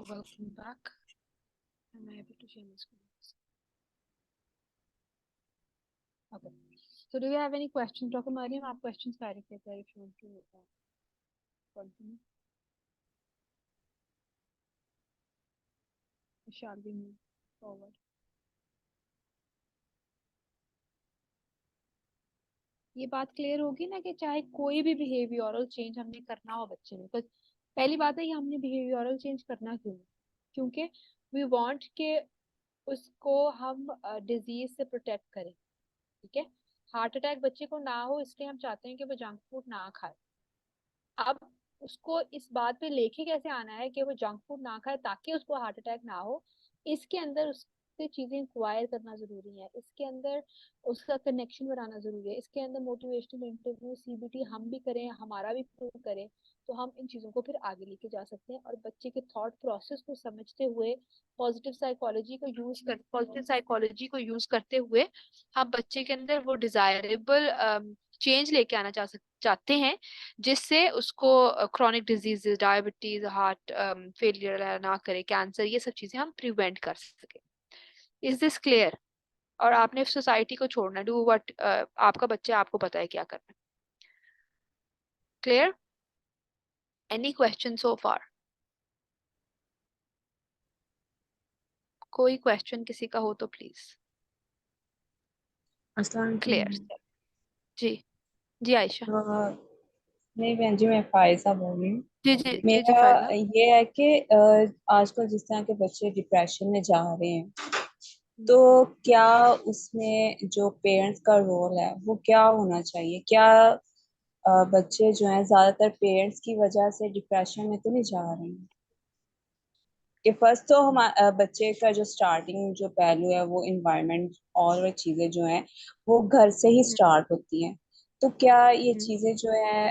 Welcome back. Am I able to share my screen? Okay. So do you have any questions? Dr. Mariam, आप questions clarify करें if you want to continue. Shall we move forward? ये बात clear होगी ना कि चाहे कोई भी बिहेवियरल चेंज हमने करना हो बच्चे में, तो पहली बात है कि हमने बिहेवियरल चेंज करना क्यों, क्योंकि वी वांट के उसको हम डिजीज से प्रोटेक्ट करें। ठीक है, हार्ट अटैक बच्चे को ना हो इसलिए हम चाहते हैं कि वो जंक फूड ना खाए। अब उसको इस बात पे लेके कैसे आना है कि वो जंक फूड ना खाए ताकि उसको हार्ट अटैक ना हो, इसके अंदर उससे चीजें इंक्वायर करना जरूरी है, इसके अंदर उसका कनेक्शन बनाना जरूरी है, इसके अंदर मोटिवेशनल इंटरव्यू सीबीटी हम भी करें, हमारा भी प्रूव करें, तो हम इन चीजों को फिर आगे लेके जा सकते हैं। और बच्चे के थॉट प्रोसेस को समझते हुए पॉजिटिव साइकोलॉजी को यूज करते हुए हम बच्चे के अंदर वो डिजायरेबल चेंज लेके आना चाहते हैं, जिससे उसको chronic disease, diabetes, heart failure ना करे, कैंसर, ये सब चीजें हम प्रिवेंट कर सके। Is this clear? और आपने सोसाइटी को छोड़ना, डू व्हाट आपका बच्चा आपको पता है क्या करना है। क्लियर? एनी क्वेश्चन सो फार? कोई क्वेश्चन किसी का हो तो प्लीज। क्लियर? जी जी आयशा। नहीं बहन जी, मैं फायजा बोल रही हूँ। जी जी जी जी मेरा फायदा। ये है कि आजकल जिस तरह के बच्चे डिप्रेशन में जा रहे हैं, तो क्या उसमें जो पेरेंट्स का रोल है वो क्या होना चाहिए? क्या बच्चे जो हैं ज्यादातर पेरेंट्स की वजह से डिप्रेशन में तो नहीं जा रहे हैं? कि फर्स्ट तो हम बच्चे का जो स्टार्टिंग जो पहलू है वो इन्वायरमेंट और वो चीजें जो हैं वो घर से ही स्टार्ट होती हैं। तो क्या ये चीजें जो है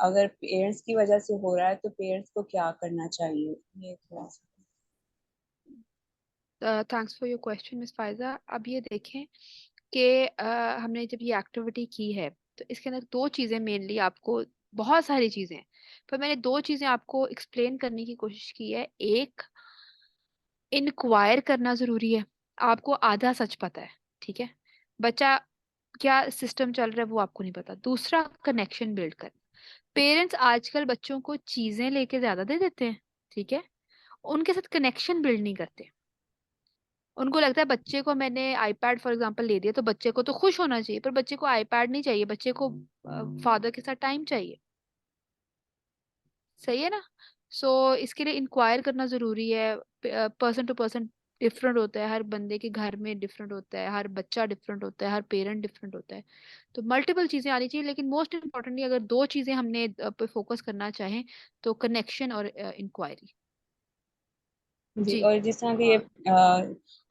अगर पेरेंट्स की वजह से हो रहा है तो पेरेंट्स को क्या करना चाहिए? ये थोड़ा सा। Thanks for your question miss Faiza. अब ये देखें कि हमने जब ये एक्टिविटी की है तो इसके अंदर दो चीज़ें मेनली आपको, बहुत सारी चीज़ें हैं, पर मैंने दो चीज़ें आपको एक्सप्लेन करने की कोशिश की है। एक, इंक्वायर करना ज़रूरी है, आपको आधा सच पता है, ठीक है, बच्चा क्या सिस्टम चल रहा है वो आपको नहीं पता। दूसरा, कनेक्शन बिल्ड करना। पेरेंट्स आजकल बच्चों को चीज़ें लेके ज़्यादा दे देते हैं, ठीक है, उनके साथ कनेक्शन बिल्ड नहीं करते। उनको लगता है बच्चे को मैंने आईपैड फॉर एग्जांपल ले दिया तो बच्चे को तो खुश होना चाहिए, पर बच्चे को आईपैड नहीं चाहिए, बच्चे को फादर के साथ टाइम चाहिए। सही है ना? सो इसके लिए इंक्वायर करना जरूरी है। पर्सन टू पर्सन डिफरेंट होता है, हर बंदे के घर में डिफरेंट होता है, हर बच्चा डिफरेंट होता है, हर पेरेंट डिफरेंट होता है। तो मल्टीपल चीजें आनी चाहिए, लेकिन मोस्ट इम्पोर्टेंटली अगर दो चीजें हमने पे फोकस करना चाहें तो कनेक्शन और इंक्वायरी। जी, जी। और जिस तरह की ये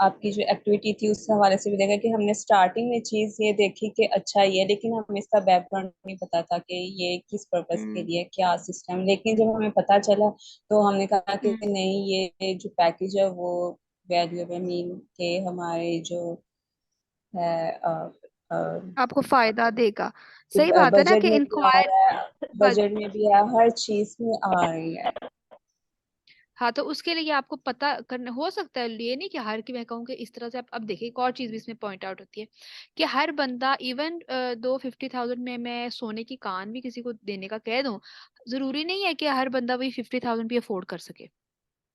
आपकी जो एक्टिविटी थी उस हवाले से भी देखा कि हमने स्टार्टिंग में चीज ये देखी कि अच्छा ही है, लेकिन हमें इसका बैकग्राउंड नहीं पता था कि ये किस पर्पस के हम्म लिए, क्या सिस्टम। लेकिन जब हमें पता चला तो हमने कहा कि हम्म नहीं, ये जो पैकेज है वो वैल्यूएबल, मीन के हमारे जो है आपको फायदा देगा। सही बात है ना बजट कि में भी आ इंक्वायर। रहा है, बजट में भी है, हर चीज में आ रही है। हाँ, तो उसके लिए आपको पता करना हो सकता है, ये नहीं कि हर की मैं कहूँ कि इस तरह से आप। अब देखिए एक और चीज भी इसमें पॉइंट आउट होती है कि हर बंदा इवन 50,000 में मैं सोने की कान भी किसी को देने का कह दूं, जरूरी नहीं है कि हर बंदा वही 50,000 भी अफोर्ड कर सके।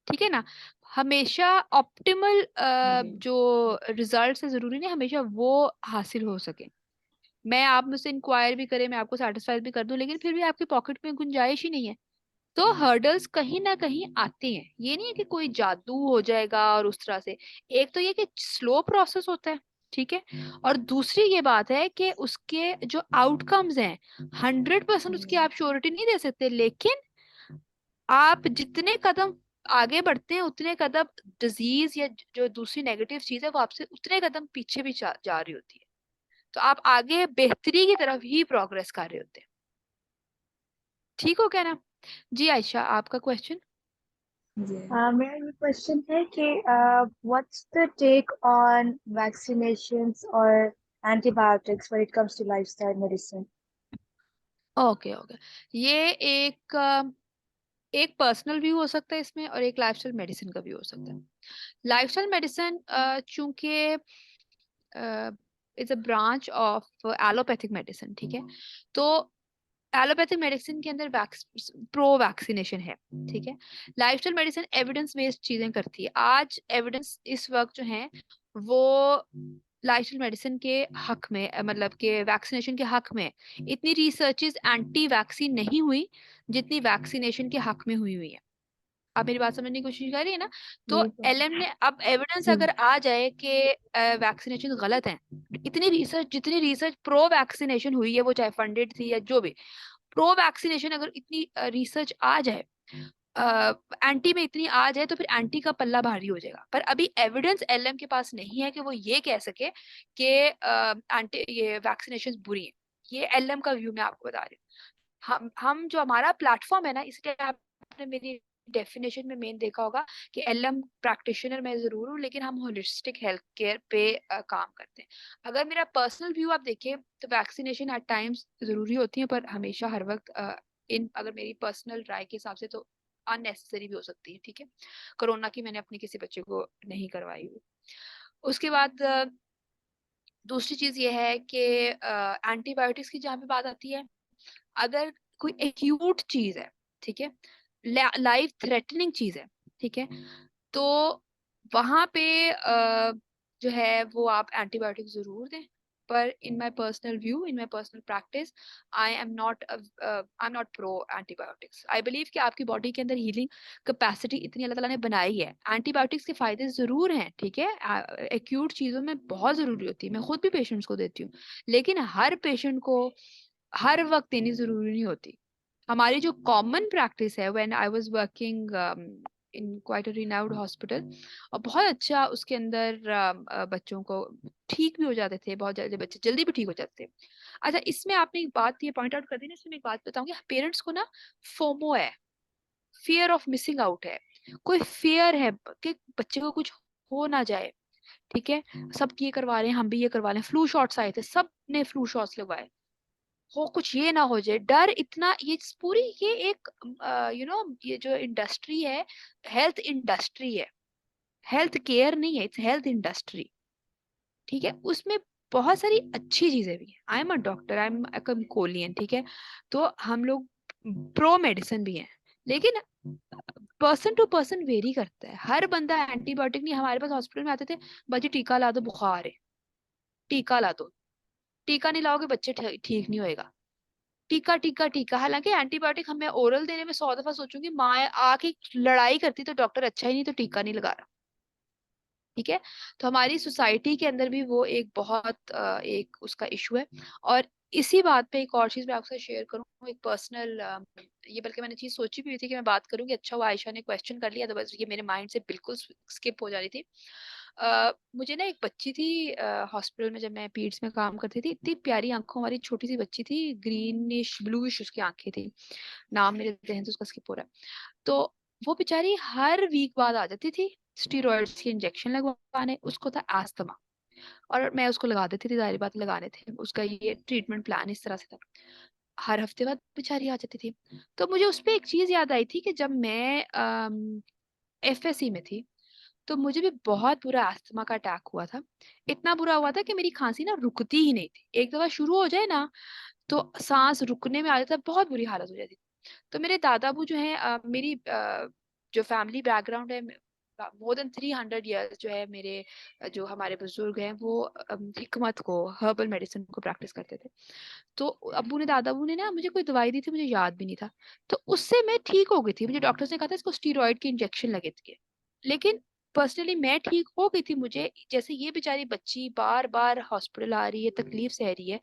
ठीक है ना? हमेशा ऑप्टिमल जी जो रिजल्ट है जरूरी नहीं हमेशा वो हासिल हो सके। मैं, आप मुझसे इंक्वायर भी करें, मैं आपको सेटिस्फाइड भी कर दूं, लेकिन फिर भी आपके पॉकेट में गुंजाइश ही नहीं है, तो हर्डल्स कहीं ना कहीं आते हैं। ये नहीं है कि कोई जादू हो जाएगा और उस तरह से। एक तो ये कि स्लो प्रोसेस होता है, ठीक है, और दूसरी ये बात है कि उसके जो आउटकम्स हैं 100% उसकी आप श्योरिटी नहीं दे सकते, लेकिन आप जितने कदम आगे बढ़ते हैं उतने कदम डिजीज या जो दूसरी नेगेटिव चीज है वो आपसे उतने कदम पीछे भी जा रही होती है, तो आप आगे बेहतरी की तरफ ही प्रोग्रेस कर रहे होते हैं। ठीक हो क्या ना? जी आयशा, आपका क्वेश्चन। जी। मेरा ये क्वेश्चन है कि what's the take on vaccinations और antibiotics when it comes to lifestyle medicine? Okay okay, ये एक एक पर्सनल व्यू हो सकता है इसमें और एक लाइफस्टाइल मेडिसिन का भी हो सकता है। लाइफस्टाइल मेडिसिन चूंकि it's a branch of allopathic medicine, ठीक है, तो एलोपैथिक मेडिसिन के अंदर प्रो वैक्सीनेशन है, ठीक है। लाइफस्टाइल मेडिसिन एविडेंस बेस्ड चीजें करती है। आज एविडेंस इस वक्त जो है वो लाइफस्टाइल मेडिसिन के हक में मतलब के वैक्सीनेशन के हक में। इतनी रिसर्चेस एंटी वैक्सीन नहीं हुई जितनी वैक्सीनेशन के हक में हुई हुई है। आप मेरी बात समझने की कोशिश कर रही है ना? तो जी सर। एलएम ने अब एविडेंस जी। अगर आ जाए कि वैक्सीनेशन गलत है, इतनी रिसर्च जितनी रिसर्च प्रो वैक्सीनेशन हुई है वो चाहे फंडेड थी या जो भी, प्रो वैक्सीनेशन अगर इतनी रिसर्च आ जाए, एंटी में इतनी आ जाए, तो फिर एंटी का पल्ला भारी हो जाएगा। पर अभी एविडेंस एलएम के पास नहीं है कि वो ये कह सके कि एंटी ये वैक्सीनेशन बुरी है। ये एलएम का व्यू मैं आपको बता रही हूँ। हम जो हमारा प्लेटफॉर्म है ना, इसलिए आपने मेरी डेफिनेशन में मेन देखा होगा कि एलएम प्रैक्टिशनर मैं जरूर हूँ, लेकिन हम होलिस्टिक हेल्थ केयर पे काम करते हैं। अगर मेरा पर्सनल व्यू आप देखिए तो वैक्सीनेशन एट टाइम्स जरूरी होती है, पर हमेशा हर वक्त इन अगर मेरी पर्सनल राय के हिसाब से तो अननेसेसरी भी हो सकती है, ठीक है। कोरोना की मैंने अपने किसी बच्चे को नहीं करवाई हुई। उसके बाद दूसरी चीज ये है कि एंटीबायोटिक्स की जहाँ पे बात आती है, अगर कोई एक्यूट चीज है, ठीक है, लाइफ थ्रेटनिंग चीज है, ठीक है, तो वहां पे जो है वो आप एंटीबायोटिक जरूर दें। पर in my personal view, in my personal practice, I am not pro antibiotics. I believe कि आपकी बॉडी के अंदर हीलिंग कैपेसिटी इतनी अल्लाह ताला ने बनाई है। एंटीबायोटिक्स के फायदे जरूर हैं, ठीक है, एक्यूट चीजों में बहुत जरूरी होती है, मैं खुद भी पेशेंट्स को देती हूँ, लेकिन हर पेशेंट को हर वक्त देनी जरूरी नहीं होती। हमारी जो कॉमन प्रैक्टिस है, when I was working in quite a renowned hospital, और बहुत अच्छा उसके अंदर बच्चों को ठीक भी हो जाते थे, बहुत जल्दी बच्चे जल्दी भी ठीक हो जाते थे। अच्छा, इसमें आपने एक बात ये पॉइंट आउट कर दी ना, इसमें एक बात बताऊंगी। पेरेंट्स को ना फोमो है, फियर ऑफ मिसिंग आउट है, कोई फियर है कि बच्चे को कुछ हो ना जाए, ठीक है। सब ये करवा रहे हैं, हम भी ये करवा रहे हैं। फ्लू शॉट्स आए थे, सब ने फ्लू शॉट्स लगवाए, हो कुछ ये ना हो जाए, डर इतना। ये पूरी ये एक ये जो इंडस्ट्री है, हेल्थ इंडस्ट्री है, हेल्थ केयर नहीं है, इट्स हेल्थ इंडस्ट्री, ठीक है। उसमें बहुत सारी अच्छी चीजें भी हैं। I am a doctor, I am a कोलियन, ठीक है, तो हम लोग प्रो मेडिसिन भी हैं, लेकिन पर्सन टू पर्सन वेरी करता है। हर बंदा एंटीबायोटिक नहीं, हमारे पास हॉस्पिटल में आते थे, बच्चे टीका ला दो, बुखार है, टीका ला दो, टीका नहीं लाओगे बच्चे ठीक नहीं होएगा, टीका टीका टीका। हालांकि एंटीबायोटिक हमें ओरल देने में 100 दफा सोचूंगी, माँ आके लड़ाई करती तो डॉक्टर अच्छा ही नहीं तो टीका नहीं लगा रहा, ठीक है। तो हमारी सोसाइटी के अंदर भी वो एक बहुत एक उसका इशू है। और इसी बात पे एक और चीज मैं आपसे शेयर करूँ, एक पर्सनल, ये बल्कि मैंने चीज सोची भी हुई थी कि मैं बात करूंगी, अच्छा हुआ आयशा ने क्वेश्चन कर लिया, तो बस ये मेरे माइंड से बिल्कुल स्किप हो जा रही थी। मुझे ना एक बच्ची थी हॉस्पिटल में, जब मैं पीड्स में काम करती थी, इतनी प्यारी आंखों वाली छोटी सी बच्ची थी, ग्रीनिश ब्लूइश उसकी आंखें थी, नाम मेरे जहन से उसका स्किप हो रहा है। तो वो बेचारी हर वीक बाद आ जाती थी स्टीरॉइड्स के इंजेक्शन लगवाने, उसको था अस्थमा, और मैं उसको लगा देती थी, जाहिर बात लगाने थे, उसका ये ट्रीटमेंट प्लान इस तरह से था। हर हफ्ते बाद बेचारी आ जाती थी। तो मुझे उस पे एक चीज याद आई थी कि जब मैं एफएससी में थी, तो मुझे भी बहुत बुरा अस्थमा का अटैक हुआ था। इतना बुरा हुआ था कि मेरी खांसी ना रुकती ही नहीं थी, एक दफा शुरू हो जाए ना तो सांस रुकने में आ जाता, बहुत बुरी हालत हो जाती। तो मेरे दादाबू जो है मेरी जो फैमिली बैकग्राउंड है, मोर देन 300 ईयर्स जो है मेरे जो हमारे बुजुर्ग हैं वो हिकमत को, हर्बल मेडिसिन को प्रैक्टिस करते थे। तो अब्बू ने दादाबू ने ना मुझे कोई दवाई दी थी, मुझे याद भी नहीं था, तो उससे मैं ठीक हो गई थी। मुझे डॉक्टर्स ने कहा था इसको स्टीरॉइड के इंजेक्शन लगे थे, लेकिन पर्सनली मैं ठीक हो गई थी। मुझे जैसे ये बेचारी बच्ची बार बार हॉस्पिटल आ रही है, तकलीफ सह रही है,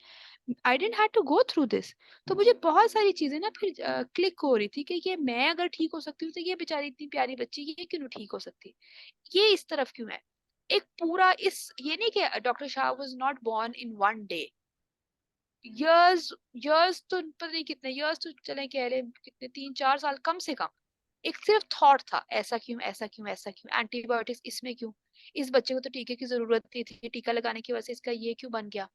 I don't have to go through this. तो मुझे बहुत सारी चीजें ना फिर क्लिक हो रही थी कि ये मैं अगर ठीक हो सकती हूँ तो ये बेचारी इतनी प्यारी बच्ची ये क्यों नहीं ठीक हो सकती, ये इस तरफ क्यों है। एक पूरा इस ये नहीं कि doctor Shah was not born in one day, years, years तो पता नहीं कितने इयर्स तो चले कह रहे कितने, 3-4 साल कम से कम। एक सिर्फ थॉट था, ऐसा क्यों, ऐसा क्यों, ऐसा क्यों, एंटीबायोटिक्स इसमें क्यों, इस बच्चे को तो टीके की जरूरत नहीं थी, टीका लगाने की वजह से इसका ये क्यों बन गया,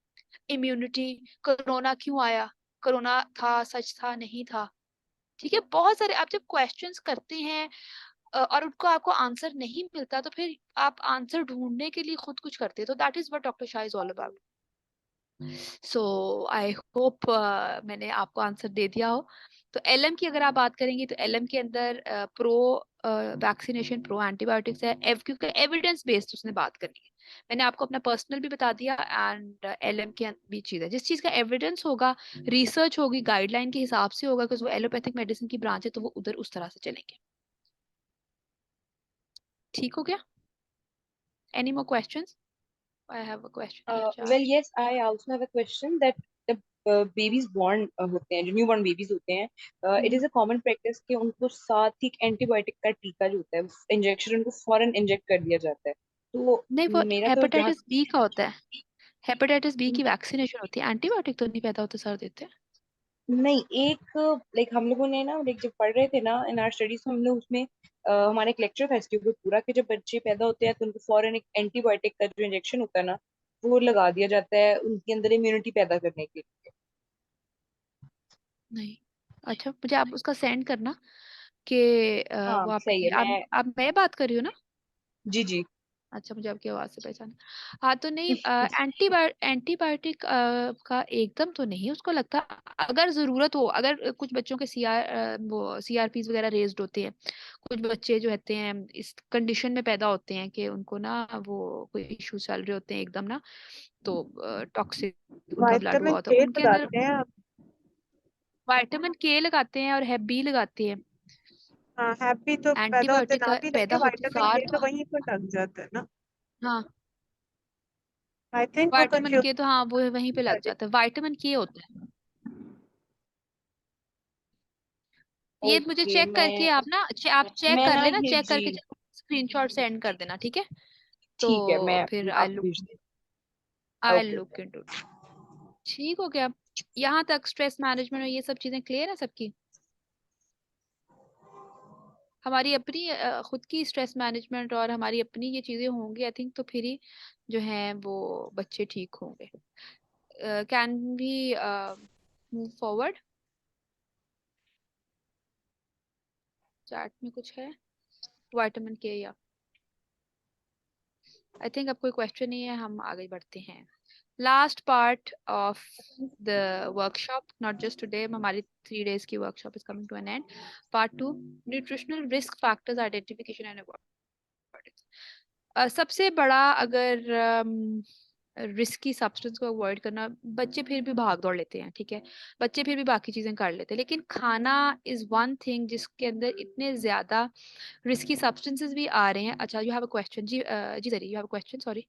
इम्यूनिटी, कोरोना क्यों आया, कोरोना था, सच था, नहीं था, ठीक है, बहुत सारे आप जब क्वेश्चंस करते हैं और उनको आपको आंसर नहीं मिलता तो फिर आप आंसर ढूंढने के लिए खुद कुछ करते हैं, तो that is what doctor Shah is all about. So I hope मैंने आपको आंसर दे दिया हो। तो एलएम की अगर आप बात करेंगे तो एलएम के अंदर प्रो वैक्सीनेशन, प्रो एंटीबायोटिक्स है, क्योंकि एविडेंस बेस्ड उसने बात करनी है। मैंने आपको अपना पर्सनल भी बता दिया, एंड एलएम की भी चीज है जिस चीज का एविडेंस होगा, रिसर्च होगी, गाइडलाइन के हिसाब से होगा, because वो एलोपैथिक मेडिसिन की ब्रांच है तो वो उधर उस तरह से चलेंगे। ठीक हो गया? Any more questions? I have a question in Well, chat. yes, I also have a question that the babies born होते हैं, जो न्यू बॉर्न बेबीज होते हैं, it is a common practice कि उनको साथ ही एंटीबायोटिक का टीका जो होता है, इंजेक्शन उनको फॉरन इंजेक्ट कर दिया जाता है। तो नहीं, वो मेरा तो जहाँ हेपेटाइटिस बी का होता है। हेपेटाइटिस बी की वैक्सीनेशन होती है, एंटीबायोटिक तो नहीं पैदा होते सर देते। नहीं, एक लाइक हम लोगों ने ना, लाइक जब पढ़ रहे थे ना इन आवर स्टडीज, हमने उसमें हमारा एक लेक्चर था इसके ऊपर पूरा, कि जब बच्चे पैदा होते हैं तो उनको फॉरन एक एंटीबायोटिक का जो इंजेक्शन होता है ना, वो लगा दिया जाता है उनके अंदर इम्यूनिटी पैदा करने के लिए। नहीं, अच्छा मुझे आप उसका सेंड करना कि हाँ वो आप सही है। आप मैं बात कर रही हूँ ना? जी जी। अच्छा, मुझे आपकी आवाज से पहचाना। हाँ तो नहीं, एंटीबायोटिक का एकदम तो नहीं उसको लगता। अगर जरूरत हो, अगर कुछ बच्चों के वो सीआरपीज वगैरह रेज्ड होते हैं, कुछ बच्चे जो रहते हैं इस कंडीशन में पैदा होते हैं कि उनको ना वो कोई इश्यू चल रहे होते हैं एकदम ना, तो टॉक्सिक उनका ब्लड हुआ विटामिन होता है के उनके अंदर, लगाते हैं आप? विटामिन के लगाते हैं और हेप बी लगाते हैं। हाँ, हैप्पी तो पैदा होते एंटीबायोटिक नाम ही पैदा लेके होते विटामिन सार के तो तो, वहीं पर लग जाता है ना। हाँ आई थिंक वो विटामिन कंफ्यूज के तो हाँ वो वहीं पे लग कर रही। जाता है, विटामिन के होता है। ये मुझे ओके, चेक करके आप ना आप चेक मैं कर ना लेना, ये चेक जी, करके स्क्रीनशॉट सेंड कर देना, ठीक है? ठीक है, तो मैं फिर आपको भेज दूँ। आई ओके। Look into. ठीक हो गया? यहाँ तक स्ट्रेस मैनेजमेंट और ये सब चीजें क्लियर है सबकी? हमारी अपनी खुद की स्ट्रेस मैनेजमेंट और हमारी अपनी ये चीजें होंगी आई थिंक, तो फिर ही जो है वो बच्चे ठीक होंगे। Can we move forward? Chat में कुछ है विटामिन के या? आई थिंक अब कोई क्वेश्चन नहीं है, हम आगे बढ़ते हैं। Last part of the workshop, not just today, हमारी 3 days की workshop is coming to an end. Part 2, nutritional risk factors identification and avoidance. सबसे बड़ा अगर रिस्की सब्सटेंस को अवॉइड करना, बच्चे फिर भी भाग दौड़ लेते हैं, ठीक है, बच्चे फिर भी बाकी चीजें कर लेते हैं, लेकिन खाना इज वन थिंग जिसके अंदर इतने ज्यादा रिस्की सब्सटेंसेस भी आ रहे हैं। अच्छा, यू हैव अ क्वेश्चन जी, जी जरी you have a question, sorry.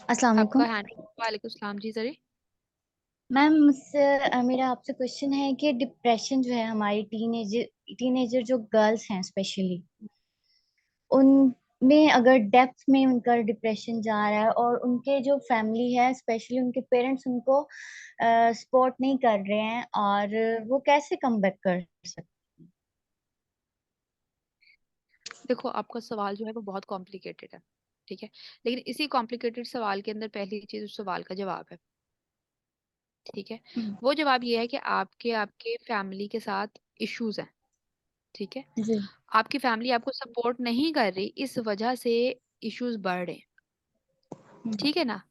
अस्सलाम आपका वालेकुम हैंड। वालेकुम सलाम जी जरी। मैम। मुझसे मेरा आपसे क्वेश्चन है कि डिप्रेशन जो है हमारी टीनेजर जो गर्ल्स हैं स्पेशली, उनमें अगर डेप्थ में उनका डिप्रेशन जा रहा है और उनके जो फैमिली है स्पेशली उनके पेरेंट्स उनको सपोर्ट नहीं कर रहे हैं, और वो कैसे कम बैक कर सकते देखो, आपका सवाल जो है वो बहुत कॉम्प्लिकेटेड है, ठीक है, लेकिन इसी कॉम्प्लिकेटेड सवाल के अंदर पहली चीज उस सवाल का जवाब है, ठीक है। हैं? वो जवाब ये है कि आपके आपके फैमिली के साथ इश्यूज हैं, ठीक है। जी। आपकी फैमिली आपको सपोर्ट नहीं कर रही, इस वजह से इश्यूज बढ़ रहे हैं, हम्म। ठीक है ना।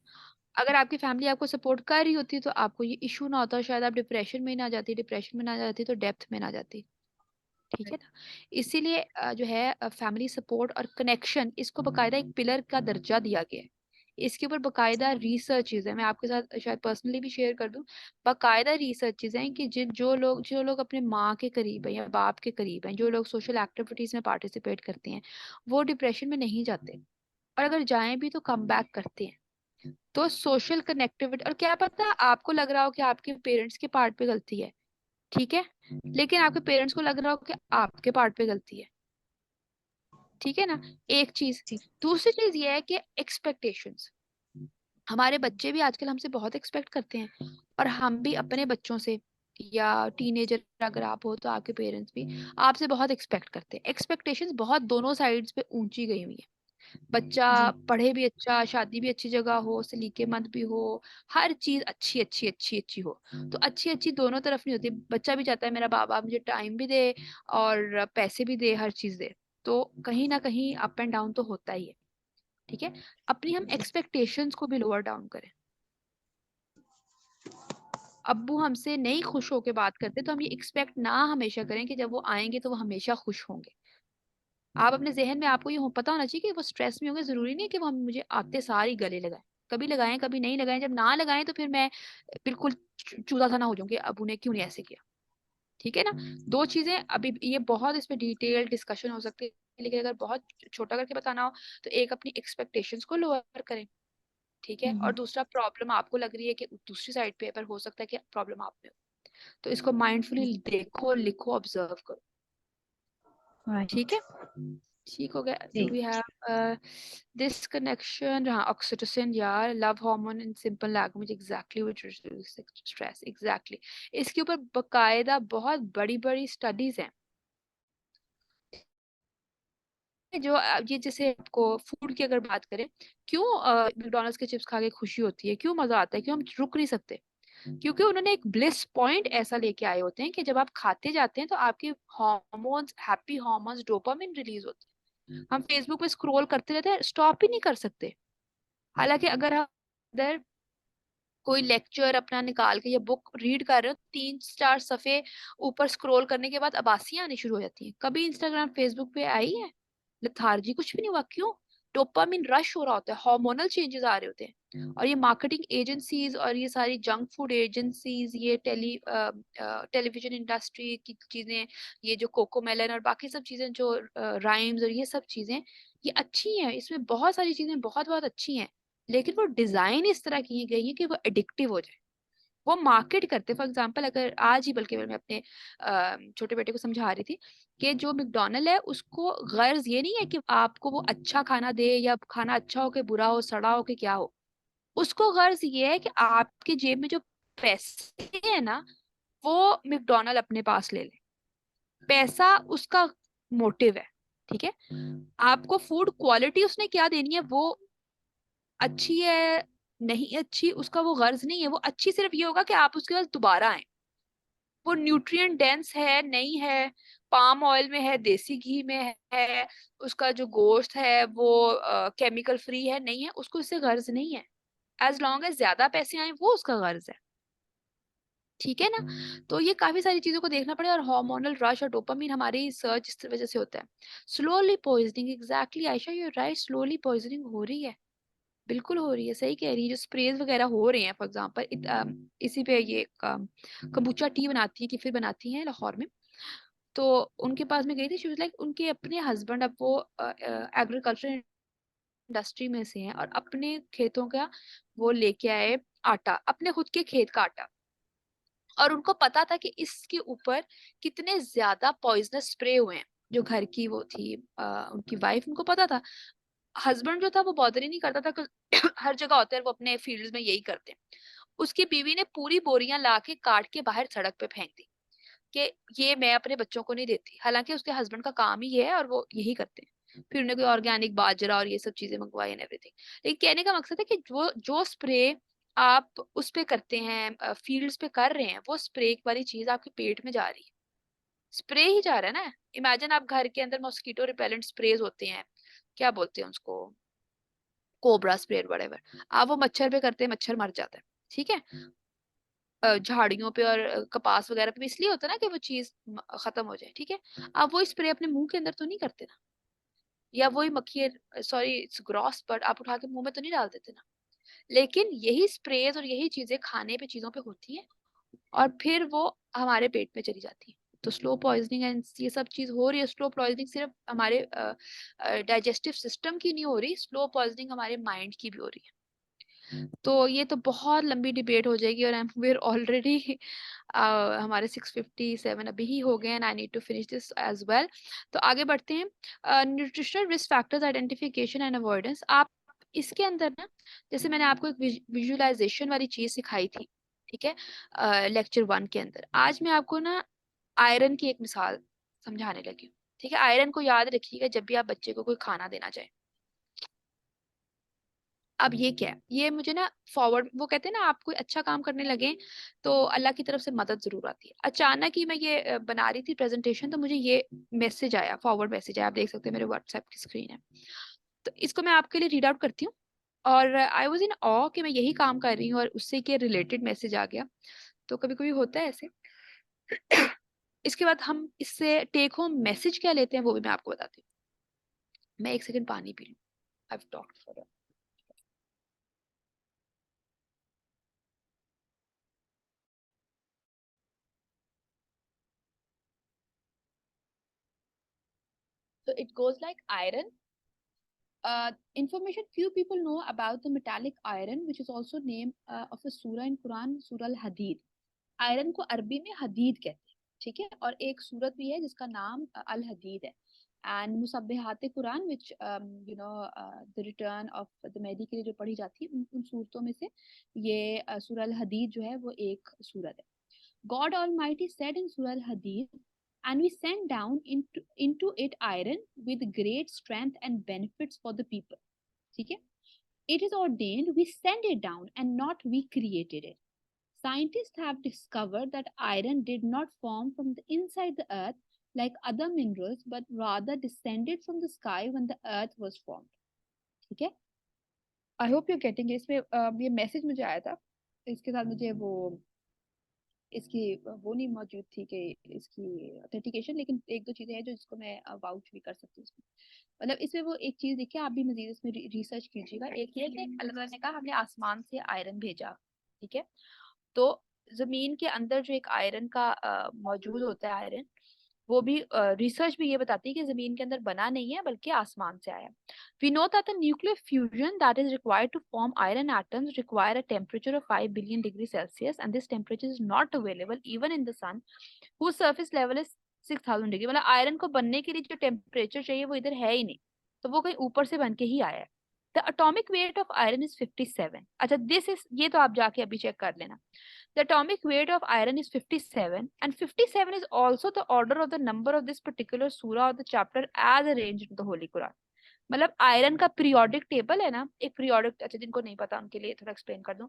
अगर आपकी फैमिली आपको सपोर्ट कर रही होती तो आपको ये इशू ना होता, शायद आप डिप्रेशन में ना जाती, डिप्रेशन में ना जाती तो डेप्थ में ना जाती, ठीक है ना। इसीलिए जो है फैमिली सपोर्ट और कनेक्शन, इसको बकायदा एक पिलर का दर्जा दिया गया है। इसके ऊपर बकायदा रिसर्चेज है, मैं आपके साथ शायद पर्सनली भी शेयर कर दूं। बकायदा रिसर्चेज हैं कि जो लोग अपने माँ के करीब हैं या बाप के करीब हैं, जो लोग सोशल एक्टिविटीज में पार्टिसिपेट करते हैं, वो डिप्रेशन में नहीं जाते, और अगर जाएं भी तो कम बैक करते हैं। तो सोशल कनेक्टिविटी, और क्या पता आपको लग रहा हो कि आपके पेरेंट्स के पार्ट पे गलती है, ठीक है, लेकिन आपके पेरेंट्स को लग रहा हो कि आपके पार्ट पे गलती है, ठीक है ना। एक चीज। जी। दूसरी चीज ये है कि एक्सपेक्टेशंस, हमारे बच्चे भी आजकल हमसे बहुत एक्सपेक्ट करते हैं, और हम भी अपने बच्चों से, या टीनेजर अगर आप हो तो आपके पेरेंट्स भी आपसे बहुत एक्सपेक्ट करते हैं। एक्सपेक्टेशंस बहुत दोनों साइड्स पे ऊंची गई हुई है, बच्चा जी पढ़े भी अच्छा, शादी भी अच्छी जगह हो, सलीकेमंद भी हो, हर चीज अच्छी अच्छी अच्छी अच्छी हो। तो अच्छी अच्छी दोनों तरफ नहीं होती। बच्चा भी चाहता है मेरा बाप बाप मुझे टाइम भी दे और पैसे भी दे, हर चीज दे। तो कहीं ना कहीं अप एंड डाउन तो होता ही है। ठीक है, अपनी हम एक्सपेक्टेशंस को भी लोअर डाउन करें। अब्बू हमसे नहीं खुश होके बात करते तो हम ये एक्सपेक्ट ना हमेशा करें कि जब वो आएंगे तो वो हमेशा खुश होंगे। आप अपने जहन में आपको ये पता होना चाहिए कि वो स्ट्रेस में होंगे। जरूरी नहीं है कि वो हम मुझे आते सारी गले लगाएं। कभी लगाएं कभी नहीं लगाएं। जब ना लगाएं तो फिर मैं बिल्कुल चूजा सा ना हो जाऊंगी, अबू ने क्यों नहीं ऐसे किया। ठीक है ना। दो चीजें अभी ये बहुत इस पे डिटेल डिस्कशन हो सकती है, लेकिन अगर बहुत छोटा करके बताना हो तो एक अपनी एक्सपेक्टेशंस को लोअर करें। ठीक है, और दूसरा प्रॉब्लम आपको लग रही है कि दूसरी साइड पे है, पर हो सकता है कि प्रॉब्लम आप में हो, तो इसको माइंडफुली देखो, लिखो, ऑब्जर्व करो। Right. ठीक है, ठीक हो गया। डू जी वी हैव दिस कनेक्शन? हाँ, ऑक्सीटोसिन यार, love hormone in simple language, exactly which reduce stress, exactly. इसके ऊपर बकायदा बहुत बड़ी बड़ी स्टडीज हैं। जो ये जैसे आपको फूड की अगर बात करें, क्यों मैकडॉनल्ड्स के चिप्स खा के खुशी होती है, क्यों मजा आता है, क्यों हम रुक नहीं सकते? क्योंकि उन्होंने एक ब्लिस पॉइंट ऐसा लेके आए होते हैं कि जब आप खाते जाते हैं तो आपके hormones, happy hormones, dopamine release होते हैं। हम फेसबुक पे स्क्रॉल करते रहते हैं, स्टॉप ही नहीं कर सकते। हालांकि अगर हम इधर कोई लेक्चर अपना निकाल के या बुक रीड कर रहे हो, 3-4 सफे ऊपर स्क्रॉल करने के बाद अबासियां आनी शुरू हो जाती हैं। कभी इंस्टाग्राम फेसबुक पे आई है लेथार्जी? कुछ भी नहीं हुआ। क्यों? डोपामिन रश हो रहा होता है, हार्मोनल चेंजेस आ रहे होते हैं। और ये मार्केटिंग एजेंसीज और ये सारी जंक फूड एजेंसीज, ये टेलीविजन इंडस्ट्री की चीजें, ये जो कोकोमेलन और बाकी सब चीजें, जो राइम्स और ये सब चीजें, ये अच्छी हैं, इसमें बहुत सारी चीजें बहुत बहुत अच्छी हैं, लेकिन वो डिजाइन इस तरह की गई है कि वो एडिक्टिव हो जाए। वो मार्केट करते, फॉर एग्जांपल अगर आज ही बल्कि मैं अपने छोटे बेटे को समझा रही थी कि जो मैकडॉनल्ड है उसको गर्ज ये नहीं है कि आपको वो अच्छा खाना दे, या खाना अच्छा हो के बुरा हो, सड़ा हो के क्या हो। उसको गर्ज ये है कि आपकी जेब में जो पैसे है ना, वो मैकडॉनल्ड अपने पास ले ले। पैसा उसका मोटिव है। ठीक है, आपको फूड क्वालिटी उसने क्या देनी है, वो अच्छी है नहीं अच्छी, उसका वो गर्ज नहीं है। वो अच्छी सिर्फ ये होगा कि आप उसके पास दोबारा आए। वो न्यूट्रिएंट डेंस है नहीं है, पाम ऑयल में है, देसी घी में है, उसका जो गोश्त है वो केमिकल फ्री है नहीं है, उसको इससे गर्ज नहीं है। एज लॉन्ग एज ज्यादा पैसे आए वो उसका गर्ज है। ठीक है ना। तो ये काफी सारी चीजों को देखना पड़े। और हार्मोनल रश और डोपामिन हमारी सर्च इस वजह से होता है। Slowly poisoning, exactly Ayesha you right, slowly poisoning हो रही है, बिल्कुल हो रही है, सही कह रही है। जो स्प्रेज वगैरह हो रहे हैं, फॉर एग्जांपल इसी पे ये कम्बुचा टी बनाती है कि फिर बनाती हैं लाहौर में। तो उनके पास में गई थी, शी वाज लाइक उनके अपने हस्बैंड, अब वो एग्रीकल्चर इंडस्ट्री में से हैं, और अपने खेतों का वो लेके आए आटा, अपने खुद के खेत का आटा। और उनको पता था कि इसके ऊपर कितने ज्यादा पॉइजनस स्प्रे हुए हैं। जो घर की वो थी उनकी वाइफ, उनको पता था। हस्बैंड जो था वो बॉदर ही नहीं करता था हर जगह होते हैं वो अपने फील्ड्स में यही करते हैं। उसकी बीवी ने पूरी बोरियां ला के काट के बाहर सड़क पे फेंक दी कि ये मैं अपने बच्चों को नहीं देती। हालांकि उसके हस्बैंड का काम ही ये है और वो यही करते हैं। फिर उन्हें कोई ऑर्गेनिक बाजरा और ये सब चीजें मंगवाई एंड एवरीथिंग। लेकिन कहने का मकसद है कि वो जो स्प्रे आप उस पे करते हैं, फील्ड्स पे कर रहे हैं, वो स्प्रे वाली चीज आपके पेट में जा रही है। स्प्रे ही जा रहा है ना। इमेजिन आप घर के अंदर मॉस्किटो रिपेलेंट स्प्रेज होते हैं, क्या बोलते हैं उसको, कोबरा स्प्रे वगैरह, आप वो मच्छर पे करते हैं, मच्छर मर जाता है। ठीक है, झाड़ियों पे और कपास वगैरह पे भी इसलिए होता है ना कि वो चीज खत्म हो जाए। ठीक है, आप वो स्प्रे अपने मुंह के अंदर तो नहीं करते ना, या वही मक्खी, सॉरी इट्स ग्रॉस, बट आप उठा के मुंह में तो नहीं डाल देते ना। लेकिन यही स्प्रेज और यही चीजें खाने पे चीजों पे होती हैं और फिर वो हमारे पेट में चली जाती है। तो स्लो पॉइजनिंग एंड ये सब चीज हो रही है। स्लो पॉइजनिंग सिर्फ हमारे डाइजेस्टिव सिस्टम की नहीं हो रही, स्लो पॉइजनिंग हमारे माइंड की भी हो रही है। तो ये तो बहुत लंबी डिबेट हो जाएगी, और we're ऑलरेडी हमारे 6:57 अभी ही हो गए and I need to finish this as well. तो आगे बढ़ते हैं। Nutritional risk factors identification and avoidance. आप इसके अंदर ना, जैसे मैंने आपको एक विजुअलाइजेशन वाली चीज सिखाई थी, ठीक है, लेक्चर 1 के अंदर। आज मैं आपको ना आयरन की एक मिसाल समझाने लगी हूँ। ठीक है, आयरन को याद रखिएगा जब भी आप बच्चे को कोई खाना देना चाहें। अब ये क्या है, ये मुझे ना फॉरवर्ड, वो कहते हैं ना आप कोई अच्छा काम करने लगे तो अल्लाह की तरफ से मदद जरूर आती है। अचानक ही मैं ये बना रही थी प्रेजेंटेशन, तो मुझे ये मैसेज आया, फॉरवर्ड मैसेज आया, आप देख सकते हैं मेरे व्हाट्सएप की स्क्रीन है। तो इसको मैं आपके लिए रीड आउट करती हूँ। और आई वॉज इन ऑ कि मैं यही काम कर रही हूँ और उससे के रिलेटेड मैसेज आ गया। तो कभी कभी होता है ऐसे। इसके बाद हम इससे टेक होम मैसेज क्या लेते हैं वो भी मैं आपको बताती हूँ। मैं एक सेकंड पानी पी लूँ। I've talked for a- So it goes like iron. Information few people know about the metallic iron, which is also name of a surah in Quran, Surah Al-Hadid. Iron को अरबी में हदीद कहते हैं, ठीक है। और एक सूरत भी है जिसका नाम अल हदीद है। एंड मुसब्बिहात कुरान which the return of the मेहदी के लिए जो पढ़ी जाती है, उन सूरतों में से ये सूरह अल हदीद जो है वो एक सूरत है। God Almighty said in Surah Al-Hadid, and we sent down into it iron with great strength and benefits for the people. ठीक है? It is ordained we send it down and not we created it. Scientists have discovered that iron did not form from the inside the earth like other minerals, but rather descended from the sky when the earth was formed. ठीक है? I hope you're getting it. इसमें ये message मुझे आया था, इसके साथ मुझे वो इसकी वो नहीं मौजूद थी कि इसकी ऑथेंटिकेशन, लेकिन एक दो चीजें हैं जो जिसको मैं वाउच भी कर सकती हूँ इसमें। मतलब इसमें वो एक चीज देखिए, आप भी मजीद इसमें रिसर्च कीजिएगा। एक ये कि अल्लाह ताला ने कहा हमने आसमान से आयरन भेजा, ठीक है। तो जमीन के अंदर जो एक आयरन का मौजूद होता है आयरन, वो भी रिसर्च भी ये बताती है कि जमीन के अंदर बना नहीं है बल्कि आसमान से आया। We know that the nuclear fusion that is required to form iron atoms require a temperature of 5 billion degrees Celsius, and this temperature is not available even in the sun, whose surface level is 6000 degree. मतलब iron को बनने के लिए जो temperature चाहिए वो इधर है ही नहीं, तो वो कहीं ऊपर से बन के ही आया है। The atomic weight of iron is 57। अच्छा, दिस इज, ये तो आप जाके अभी चेक कर लेना। The atomic weight of iron is 57, and 57 is also the order of the number of this particular surah or the chapter as arranged in the Holy Quran. मतलब iron का periodic table है ना, एक periodic, अच्छा जिनको नहीं पता उनके लिए थोड़ा एक्सप्लेन कर दूं।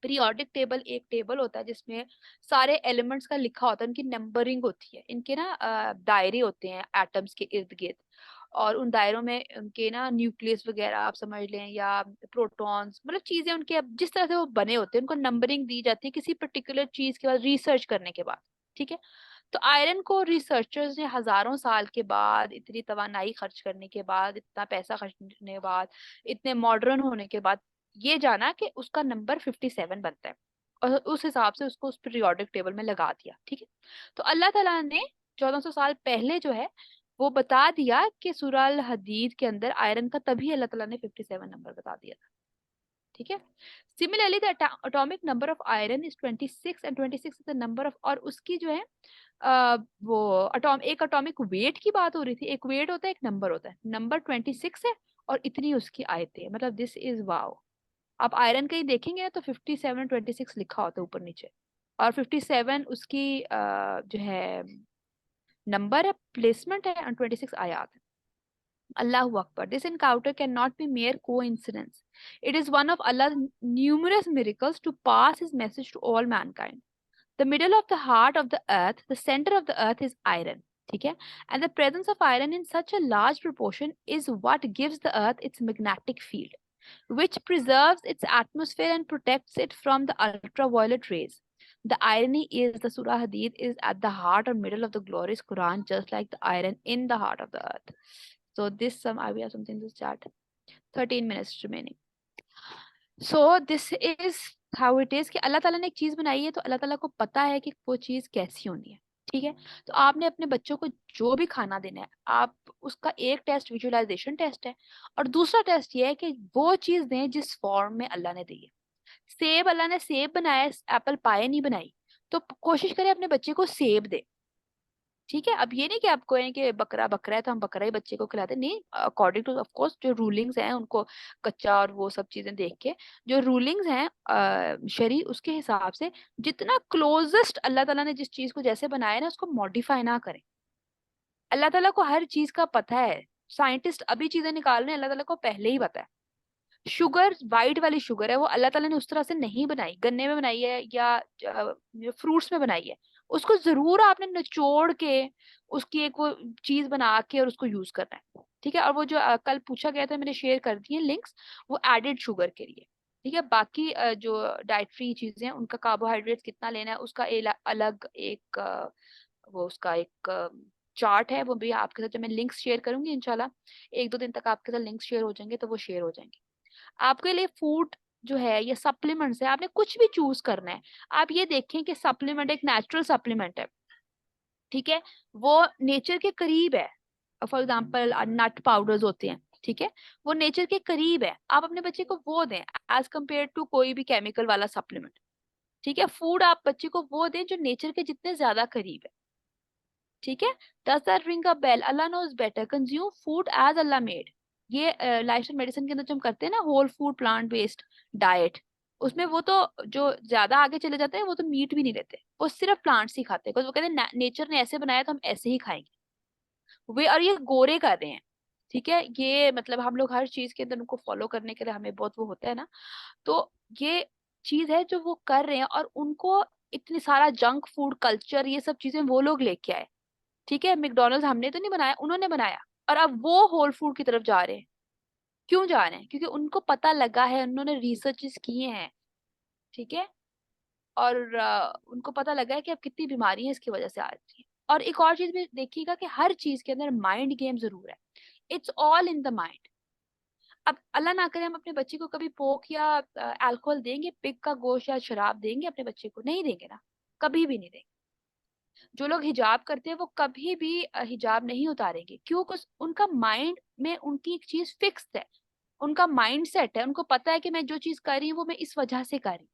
पीरियोडिक टेबल एक टेबल होता है जिसमें सारे एलिमेंट्स का लिखा होता है, उनकी नंबरिंग होती है, इनके ना दायरे होते हैं एटम्स के इर्द गिर्द, और उन दायरों में उनके ना न्यूक्लियस वगैरह आप समझ लें या प्रोटॉन्स, मतलब चीजें उनके अब जिस तरह से वो बने होते हैं उनको नंबरिंग दी जाती है किसी पर्टिकुलर चीज के बाद रिसर्च करने के बाद, ठीक है। तो आयरन को रिसर्चर्स ने हजारों साल के बाद, इतनी तवानाई खर्च करने के बाद, इतना पैसा खर्च करने के बाद, इतने मॉडर्न होने के बाद ये जाना कि उसका नंबर 57 बनता है, और उस हिसाब से उसको उस पीरियोडिक टेबल में लगा दिया, ठीक है। तो अल्लाह ताला ने 1400 साल पहले जो है वो बता दिया कि सूरह अल हदीद के अंदर आयरन का, तभी अल्लाह ताला ने 57 नंबर बता दिया था, ठीक है। Similarly the atomic number of iron is 26, and 26 is the number of, और उसकी जो है वो एक एटॉमिक वेट की बात हो रही थी। एक वेट होता है, एक नंबर होता है, नंबर 26 है और इतनी उसकी आयतें, मतलब दिस इज वाओ। आप आयरन कहीं देखेंगे तो 57 26 लिखा होता है ऊपर नीचे, और 57 उसकी जो है नंबर है, प्लेसमेंट है, और 26 आयात है। Allahu Akbar. This encounter cannot be mere coincidence. It is one of Allah's numerous miracles to pass his message to all mankind. The middle of the heart of the earth, the center of the earth is iron. Okay? And the presence of iron in such a large proportion is what gives the earth its magnetic field, which preserves its atmosphere and protects it from the ultraviolet rays. The irony is the Surah Hadith is at the heart or middle of the glorious Quran, just like the iron in the heart of the earth. So this we have something to start. 13 minutes remaining. So this is how it is कि अल्लाह ताला ने एक चीज बनाई है तो अल्लाह ताला को पता है कि वो चीज कैसी होनी है, ठीक है। तो आपने अपने बच्चों को जो भी खाना देना है, आप उसका एक टेस्ट विजुअलाइजेशन टेस्ट है, और दूसरा टेस्ट ये है कि वो चीज दें जिस फॉर्म में अल्लाह ने दी है। सेब, अल्लाह ने सेब बनाया, एप्पल पाए नहीं बनाई, तो कोशिश करें अपने बच्चे को सेब दे, ठीक है। अब ये नहीं कि आपको है कि बकरा बकरा है तो हम बकरा ही बच्चे को खिलाते, नहीं, अकॉर्डिंग टू ऑफ कोर्स जो रूलिंग्स हैं उनको कच्चा और वो सब चीजें देख के, जो रूलिंग्स हैं शरी, उसके हिसाब से जितना क्लोजेस्ट अल्लाह ताला ने जिस चीज को जैसे बनाया ना उसको मॉडिफाई ना करें। अल्लाह ताला को हर चीज का पता है, साइंटिस्ट अभी चीजें निकाल रहे हैं, अल्लाह ताला को पहले ही पता है। शुगर वाइट वाली शुगर है, वो अल्लाह ताला ने उस तरह से नहीं बनाई, गन्ने में बनाई है या फ्रूट्स में बनाई है। उसको जरूर आपने निचोड़ के उसकी एक वो चीज बना के और उसको यूज करना है, ठीक है। और वो जो कल पूछा गया था, मैंने शेयर कर दिए लिंक्स, वो एडेड शुगर के लिए, ठीक है। बाकी जो डाइटरी चीजें हैं उनका कार्बोहाइड्रेट कितना लेना है उसका अलग एक वो उसका एक चार्ट है, वो भी आपके साथ जब मैं लिंक्स शेयर करूंगी इंशाल्लाह, 1-2 दिन तक आपके साथ लिंक्स शेयर हो जाएंगे तो वो शेयर हो जाएंगे। आपके लिए फूड जो है ये सप्लीमेंट्स है, आपने कुछ भी चूज करना है। आप ये देखें कि सप्लीमेंट एक नेचुरल सप्लीमेंट है, ठीक है, वो नेचर के करीब है। फॉर एग्जाम्पल नट पाउडर्स होते हैं, ठीक है, वो नेचर के करीब है, आप अपने बच्चे को वो दें एज कम्पेयर टू कोई भी केमिकल वाला सप्लीमेंट, ठीक है। फूड आप बच्चे को वो दें जो नेचर के जितने ज्यादा करीब है, ठीक है। Does that ring a bell? Allah knows better, consume food as Allah made. ये लाइफस्टाइल मेडिसिन के अंदर जो हम करते हैं ना, whole food plant based diet, उसमें वो तो जो ज्यादा आगे चले जाते हैं वो तो मीट भी नहीं लेते, वो सिर्फ प्लांट्स ही खाते हैं, because वो कहते हैं नेचर ने ऐसे बनाया तो हम ऐसे ही खाएंगे। वे और ये गोरे कर रहे हैं, ठीक है, ये मतलब हम लोग हर चीज के अंदर उनको फॉलो करने के लिए हमें बहुत वो होता है ना, तो ये चीज है जो वो कर रहे हैं। और उनको इतनी सारा जंक फूड कल्चर ये सब चीजें वो लोग लेके आए, ठीक है। मैकडॉनल्ड्स हमने तो नहीं बनाया, उन्होंने बनाया, और अब वो होल फूड की तरफ जा रहे हैं। क्यों जा रहे हैं? क्योंकि उनको पता लगा है, उन्होंने रिसर्चेस किए हैं, ठीक है। और उनको पता लगा है कि अब कितनी बीमारियां इसकी वजह से आ रही है। और एक और चीज भी देखिएगा कि हर चीज के अंदर माइंड गेम जरूर है, it's all in the mind. अब अल्लाह ना करे हम अपने बच्चे को कभी पोक या अल्कोहल देंगे, पिग का गोश्त या शराब देंगे अपने बच्चे को? नहीं देंगे ना, कभी भी नहीं देंगे। जो लोग हिजाब करते हैं वो कभी भी हिजाब नहीं उतारेंगे, क्यों? कुछ उनका माइंड में उनकी एक चीज फिक्स्ड है, उनका माइंड सेट है, उनको पता है कि मैं जो चीज कर रही हूँ वो मैं इस वजह से कर रही हूँ।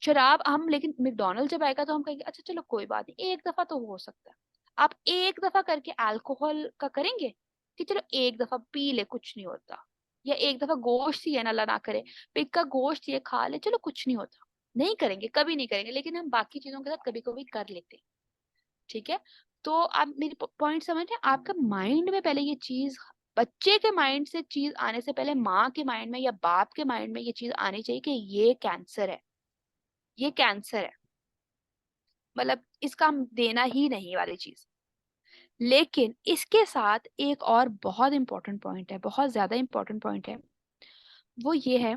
शराब हम, लेकिन मैकडॉनल्ड जब आएगा तो हम कहेंगे अच्छा चलो कोई बात नहीं, एक दफा तो हो सकता है। आप एक दफा करके अल्कोहल का करेंगे कि चलो एक दफा पी ले कुछ नहीं होता, या एक दफा गोश्त ही है ना, अल्लाह ना करे पिग का गोश्त ये खा ले चलो कुछ नहीं होता, नहीं करेंगे, कभी नहीं करेंगे। लेकिन हम बाकी चीजों के साथ कभी कभी कर लेते हैं, ठीक है। तो आप मेरी पॉइंट समझ रहे हैं? आपका माइंड में पहले ये चीज, बच्चे के माइंड से चीज आने से पहले माँ के माइंड में या बाप के माइंड में ये चीज आनी चाहिए कि ये कैंसर है, ये कैंसर है, मतलब इसका हम देना ही नहीं वाली चीज। लेकिन इसके साथ एक और बहुत इंपॉर्टेंट पॉइंट है, बहुत ज्यादा इंपॉर्टेंट पॉइंट है, वो ये है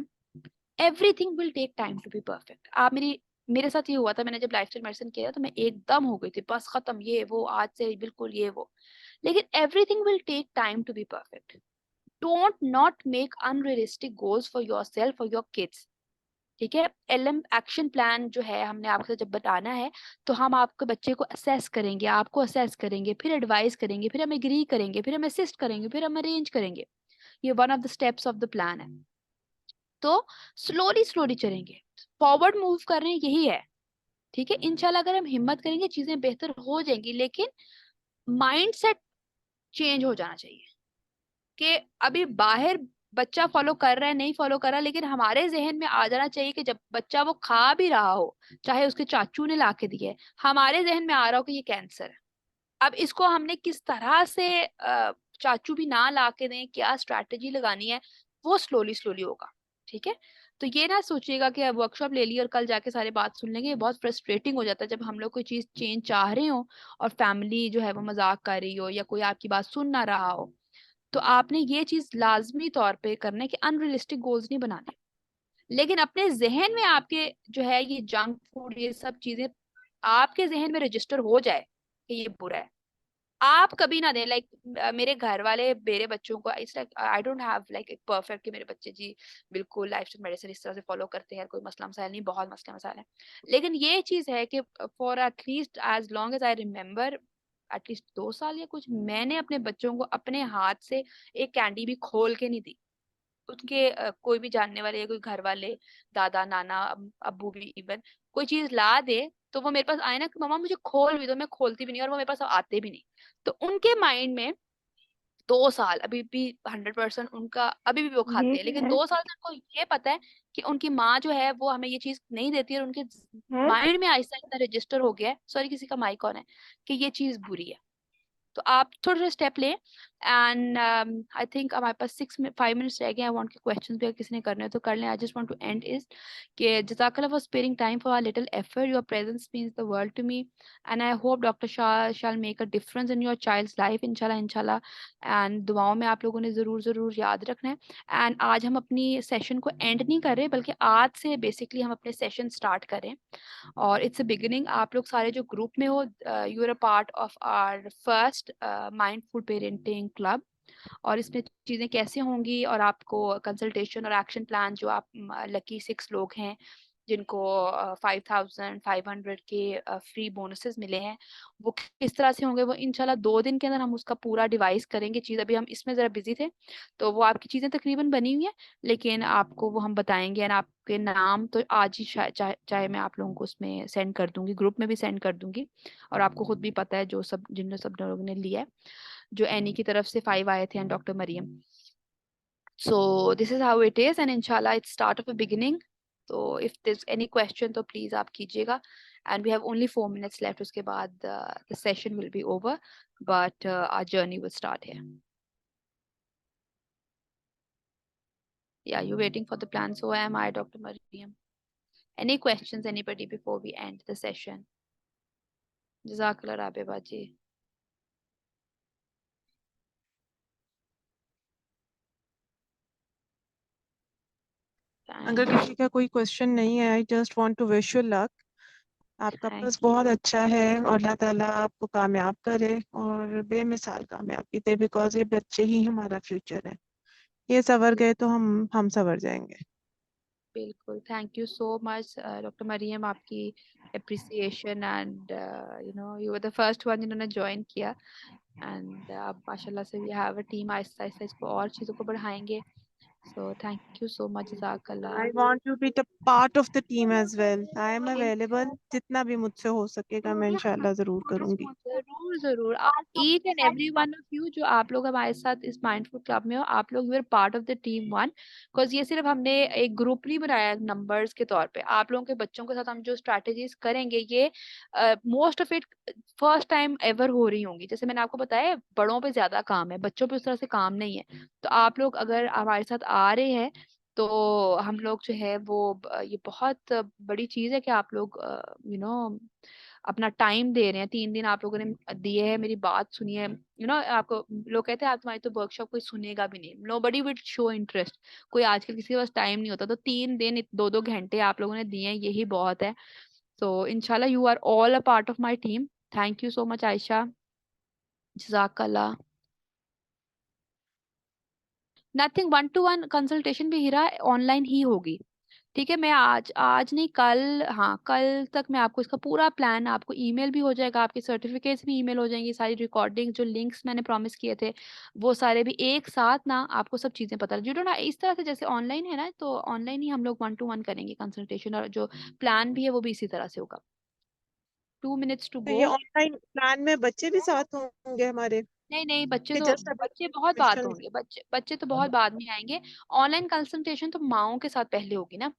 everything will take time to be perfect. आप मेरे साथ ये हुआ था, मैंने जब लाइफस्टाइल मेडिसिन किया तो मैं एकदम हो गई थी, बस खत्म, ये वो आज से बिल्कुल ये वो। लेकिन everything will take time to be perfect. Don't not make unrealistic goals for yourself, for your kids, ठीक है। एलएम एक्शन प्लान जो है हमने आपसे जब बताना है, तो हम आपके बच्चे को असेस करेंगे, आपको असेस करेंगे, फिर एडवाइस करेंगे, फिर हम एग्री करेंगे, फिर हम असिस्ट करेंगे, फिर हम अरेंज करेंगे। ये one of the steps of the plan है। तो स्लोली स्लोली चलेंगे, फॉरवर्ड मूव कर रहे हैं, यही है, ठीक है। इंशाल्लाह अगर हम हिम्मत करेंगे चीजें बेहतर हो जाएंगी, लेकिन माइंड सेट चेंज हो जाना चाहिए कि अभी बाहर बच्चा फॉलो कर रहा है नहीं फॉलो कर रहा, लेकिन हमारे जहन में आ जाना चाहिए कि जब बच्चा वो खा भी रहा हो, चाहे उसके चाचू ने ला के दिए, हमारे जहन में आ रहा हो कि ये कैंसर है। अब इसको हमने किस तरह से चाचू भी ना ला के दें, क्या स्ट्रैटेजी लगानी है, वो स्लोली स्लोली होगा, ठीक है। तो ये ना सोचिएगा कि अब वर्कशॉप ले ली और कल जाके सारी बात सुन लेंगे, ये बहुत फ्रस्ट्रेटिंग हो जाता है जब हम लोग कोई चीज चेंज चाह रहे हो और फैमिली जो है वो मजाक कर रही हो या कोई आपकी बात सुन ना रहा हो। तो आपने ये चीज लाजमी तौर पे करना है कि अनरियलिस्टिक गोल्स नहीं बनाने, लेकिन अपने जहन में आपके जो है ये जंक फूड ये सब चीजें आपके जहन में रजिस्टर हो जाए कि ये बुरा है, आप कभी ना दें। लाइक मेरे घर वाले मेरे बच्चों को, it's like I don't have like एक परफेक्ट कि मेरे बच्चे जी बिल्कुल लाइफस्टाइल मेडिसिन इस तरह से फॉलो करते हैं, कोई मसला मसाइल नहीं, बहुत मसला मसाइल है। लेकिन ये चीज है कि for at least as long as I remember, at least 2 साल या कुछ, मैंने अपने बच्चों को अपने हाथ से एक कैंडी भी खोल के नहीं दी। उनके कोई भी जानने वाले या कोई घर वाले, दादा नाना अब्बू भी इवन, कोई चीज ला दे तो वो मेरे पास आए ना कि मम्मा मुझे खोल भी दो, मैं खोलती भी नहीं और वो मेरे पास आते भी नहीं। तो उनके माइंड में 2 साल अभी भी 100% उनका अभी भी वो खाते हैं, लेकिन 2 साल से उनको ये पता है कि उनकी माँ जो है वो हमें ये चीज नहीं देती, और उनके माइंड में आहिस्ता आहिस्ता रजिस्टर हो गया है, सॉरी किसी का माइक ऑन है, कि ये चीज बुरी है। तो आप थोड़े से स्टेप लें। एंड आई थिंक हमारे पास 5 मिनट्स रह गए। आई वांट के क्वेश्चंस भी अगर किसी ने करने हो तो कर लें। I just want to and is कि जज़ाकल्लाह for sparing time for our little effort. Your presence means the world to me and I hope doctor Shah shall make a difference in your child's life इंशाल्लाह इंशाल्लाह। And दुआओं में आप लोगों ने ज़रूर ज़रूर याद रखना है। एंड आज हम अपनी सेशन को एंड नहीं कर रहे बल्कि आज से बेसिकली हम अपने सेशन स्टार्ट करें। और इट्स अ बिगिनिंग। आप लोग सारे जो ग्रुप में हो, you are a part of our first mindful parenting club. और इसमें चीज़ें कैसे होंगी और आपको कंसल्टेशन और एक्शन प्लान जो आप लकी 6 लोग हैं जिनको 5,500 के फ्री बोनसेस मिले हैं वो किस तरह से होंगे, वो इंशाल्लाह 2 दिन के अंदर हम उसका पूरा डिवाइस करेंगे चीज़। अभी हम इसमें ज़रा बिजी थे तो वो आपकी चीज़ें तकरीबन बनी हुई हैं लेकिन आपको वो हम बताएंगे। एंड आपके नाम तो आज ही चाहे मैं आप लोगों को उसमें सेंड कर दूंगी, ग्रुप में भी सेंड कर दूंगी। और आपको खुद भी पता है जो सब सब लोगों ने लिया है, जो एनी की तरफ से 5 आए थे and doctor Mariam. So this is how it is and inshallah it's start of a beginning. So if there's any question तो please आप कीजिएगा and we have only 4 minutes left. उसके बाद the session will be over but our journey will start here. Yeah, you're waiting for the plan. So am I, Dr. Mariam. Any questions anybody before we end the session? Jazakallah Rabi Baji. अगर किसी का कोई question नहीं है, I just want to wish you luck. आपका Thank purse बहुत अच्छा है और अल्लाह ताला आपको कामयाब करे और बेमिसाल कामयाबी दे, बिकॉज ये बच्चे ही हमारा फ्यूचर है। ये सवर गए तो हम सवर जाएंगे। बिल्कुल। Thank you so much doctor Maryam, आपकी appreciation and you were the first one जिन्होंने ज्वाइन किया एंड अब माशाल्लाह से we have a team. Aahista Aahista इसको और चीज़ों को बढ़ाएंगे। So thank you so much, जज़ाकल्लाह। I want to be the part of the team as well. I am available, जितना भी मुझसे हो सकेगा मैं इंशाल्लाह जरूर करूंगी। जरूर जरूर। Each and every one of you जो आप लोग हमारे साथ इस माइंडफुल क्लब में हो, आप लोग you are part of the team one. Because ये सिर्फ हमने एक ग्रुप नहीं बनाया नंबर्स के तौर पे। आप लोगों के बच्चों के साथ हम जो स्ट्रैटेजीज करेंगे ये most of it first time ever हो रही होंगी। जैसे मैंने आपको बताया बड़ों पे ज्यादा काम है, बच्चों पे उस तरह से काम नहीं है। तो आप लोग अगर हमारे साथ आ रहे हैं तो हम लोग जो है वो ये बहुत बड़ी चीज है कि आप लोग अपना टाइम दे रहे हैं। 3 दिन आप लोगों ने दिए हैं, मेरी बात सुनिए। आपको लोग कहते हैं आप तुम्हारी तो वर्कशॉप कोई सुनेगा भी नहीं, नोबडी विल शो इंटरेस्ट। कोई आजकल किसी के पास टाइम नहीं होता। तो 3 दिन 2-2 घंटे आप लोगों ने दिए हैं, यही बहुत है। सो इंशाल्लाह you are all a part of my team. Thank you so much Ayesha, जज़ाकल्लाह। नथिंग, 1-to-1 कंसल्टेशन भी हीरा ऑनलाइन ही होगी। ठीक है, मैं आज नहीं कल, हाँ कल तक मैं आपको इसका पूरा प्लान, आपको ईमेल भी हो जाएगा, आपके सर्टिफिकेट्स भी ईमेल हो जाएंगी, सारी रिकॉर्डिंग जो लिंक्स मैंने प्रॉमिस किए थे वो सारे भी एक साथ ना आपको सब चीज़ें पता लग ना इस तरह से। जैसे ऑनलाइन है ना तो ऑनलाइन ही हम लोग 1-to-1 करेंगे कंसल्टेशन और जो प्लान भी है वो भी इसी तरह से होगा। 2 minutes to तो go। ये ऑनलाइन प्लान में बच्चे भी साथ होंगे हमारे, नहीं नहीं, बच्चे कि तो जस्ट अभी बच्चे बहुत बात क्वेश्चन? होंगे, बच्चे तो बहुत बाद में आएंगे। ऑनलाइन कंसल्टेशन तो माओं के साथ पहले होगी ना,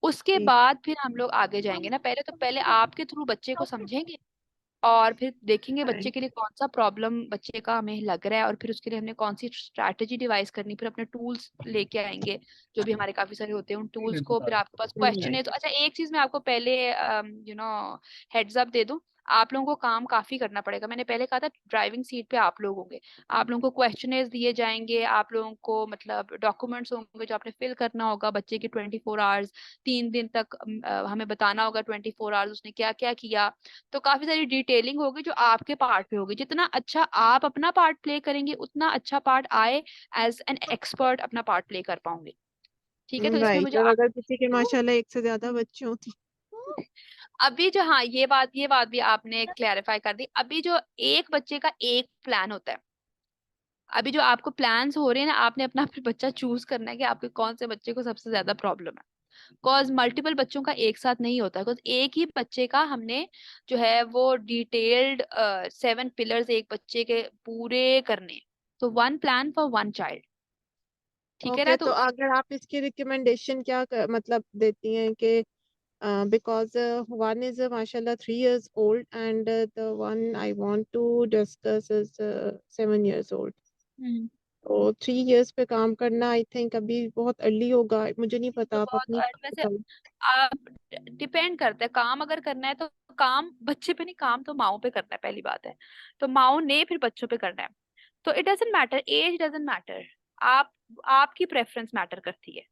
उसके ठीक। बाद फिर हम लोग आगे जाएंगे ना। पहले आपके थ्रू बच्चे को समझेंगे और फिर देखेंगे बच्चे के लिए कौन सा प्रॉब्लम बच्चे का हमें लग रहा है और फिर उसके लिए हमने कौन सी स्ट्रैटेजी डिवाइस करनी। फिर अपने टूल्स लेके आएंगे जो भी हमारे काफी सारे होते हैं, उन टूल्स को। फिर आपके पास क्वेश्चन है तो अच्छा, एक चीज मैं आपको पहले हेड्स अप दे दूं, आप लोगों को काम काफी करना पड़ेगा। मैंने पहले कहा था ड्राइविंग सीट पे आप लोग होंगे, आप लोगों को क्वेश्चनेस दिए जाएंगे, आप लोगों को मतलब डॉक्यूमेंट्स होंगे जो आपने फिल करना होगा बच्चे के 24 आवर्स, 3 दिन तक हमें बताना होगा 24 आवर्स उसने क्या क्या किया। तो काफी सारी डिटेलिंग होगी जो आपके पार्ट पे होगी। जितना अच्छा आप अपना पार्ट प्ले करेंगे उतना अच्छा पार्ट आए एज एन एक्सपर्ट अपना पार्ट प्ले कर पाओगे। ठीक है, तो इसमें राइट। मुझे और अगर किसी के माशाल्लाह एक से ज्यादा बच्चे हो तो? अभी जो, हाँ ये बात भी आपने क्लैरिफाई कर दी। अभी जो एक बच्चे का एक प्लान होता है, अभी जो आपको प्लान्स हो रहे हैं ना, आपने अपना फिर बच्चा चूज करना है कि आपके कौन से बच्चे को सबसे ज्यादा प्रॉब्लम है। कॉज मल्टीपल बच्चों का एक साथ नहीं होता है। एक ही बच्चे का हमने जो है वो डिटेल्ड 7 पिलर्स एक बच्चे के पूरे करने। तो 1 प्लान फॉर 1 चाइल्ड। ठीक है ना। ओके, तो तो अगर आप इसकी रिकमेंडेशन क्या मतलब देती हैं कि because one is mashallah 3 years old and the one I want to discuss is 7 years old. तो 3 years पे काम करना आई थिंक अभी बहुत अर्ली होगा, मुझे नहीं तो पता, आप बहुत अपनी वैसे बताओ। आप डिपेंड करता है, काम अगर करना है तो काम बच्चे पे नहीं, काम तो माओ पे करना है, पहली बात है। तो माओ ने फिर बच्चों पे करना है। तो it doesn't matter, age doesn't matter. आप आपकी प्रेफरेंस मैटर करती है।